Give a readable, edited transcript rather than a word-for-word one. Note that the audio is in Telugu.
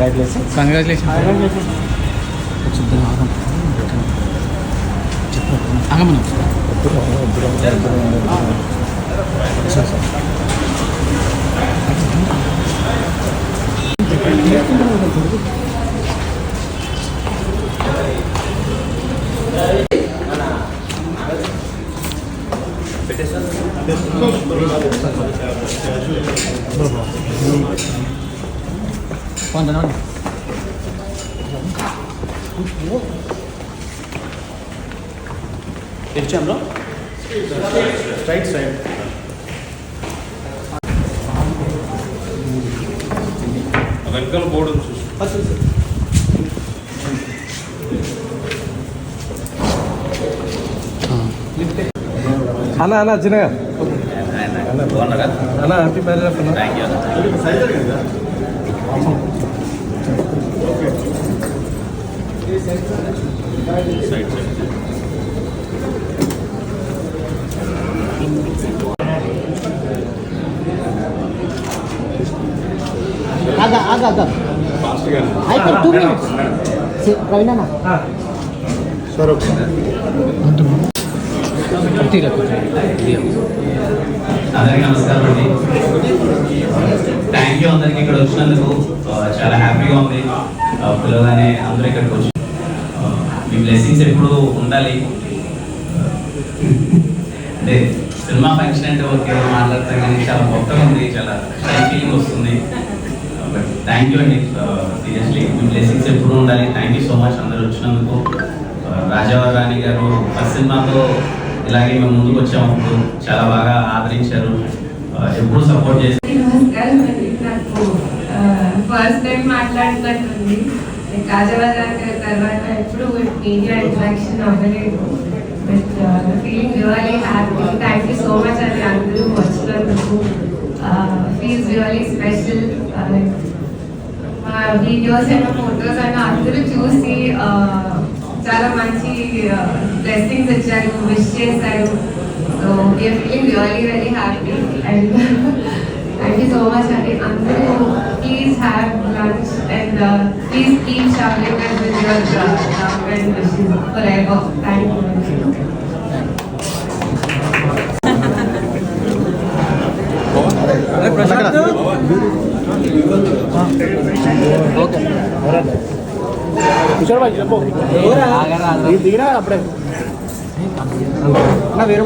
కంగ్రాచులేషన్ ఆగమన్నా తెచ్చాంలో స్ట్రైట్ సైడ్ వెనకాల బోర్డు చూసి అన్న అన్న చిన్నగా అన్న హ్యాపీ మ్యారేజ్ అన్న आगा आइए 2 मिनट्स प्रवीण ना सर అందరికీ నమస్కారం అండి. థ్యాంక్ యూ అందరికీ ఇక్కడ వచ్చినందుకు. చాలా హ్యాపీగా ఉంది. పిల్లగానే అందరూ ఇక్కడికి వచ్చి మీ బ్లెస్సింగ్స్ ఎప్పుడు ఉండాలి. అంటే సినిమా ఫంక్షన్ అంటే ఓకే మాట్లాడతాం కానీ చాలా కొత్తగా ఉంది, చాలా షై ఫీలింగ్ వస్తుంది. బట్ థ్యాంక్ యూ అండి. సీరియస్లీ మీ బ్లెస్సింగ్స్ ఎప్పుడు ఉండాలి. థ్యాంక్ యూ సో మచ్ అందరూ వచ్చినందుకు. రాజావారి రాణి గారు ఫస్ట్ సినిమాతో ఇలాగే మేము ముందుకు వచ్చాము, చాలా బాగా ఆదరించారు, ఎప్పుడు సపోర్ట్ చేశారు. నమస్కారం అండి. నాకు ఫస్ట్ టైం మాట్లాడుతున్నట్టుంది. రాజావారి రాణి గారి తర్వాత ఎప్పుడు మీడియా ఇంటరాక్షన్ అవ్వలేదు. But feeling really happy. Thank you so much అండి అందరూ వచ్చినందుకు. Feels really special. మా వీడియోస్ అయినా ఫొటోస్ అయినా అందరూ చూసి చాలా మంచి బ్లెస్సింగ్స్ ఇచ్చారు, విష్ చేశారు. So we're feeling really very happy and thank you so much అండి అందరూ. Please have lunch and please keep showering us with your love and wishes forever. Thank you. దిగినా అప్పుడే వేరే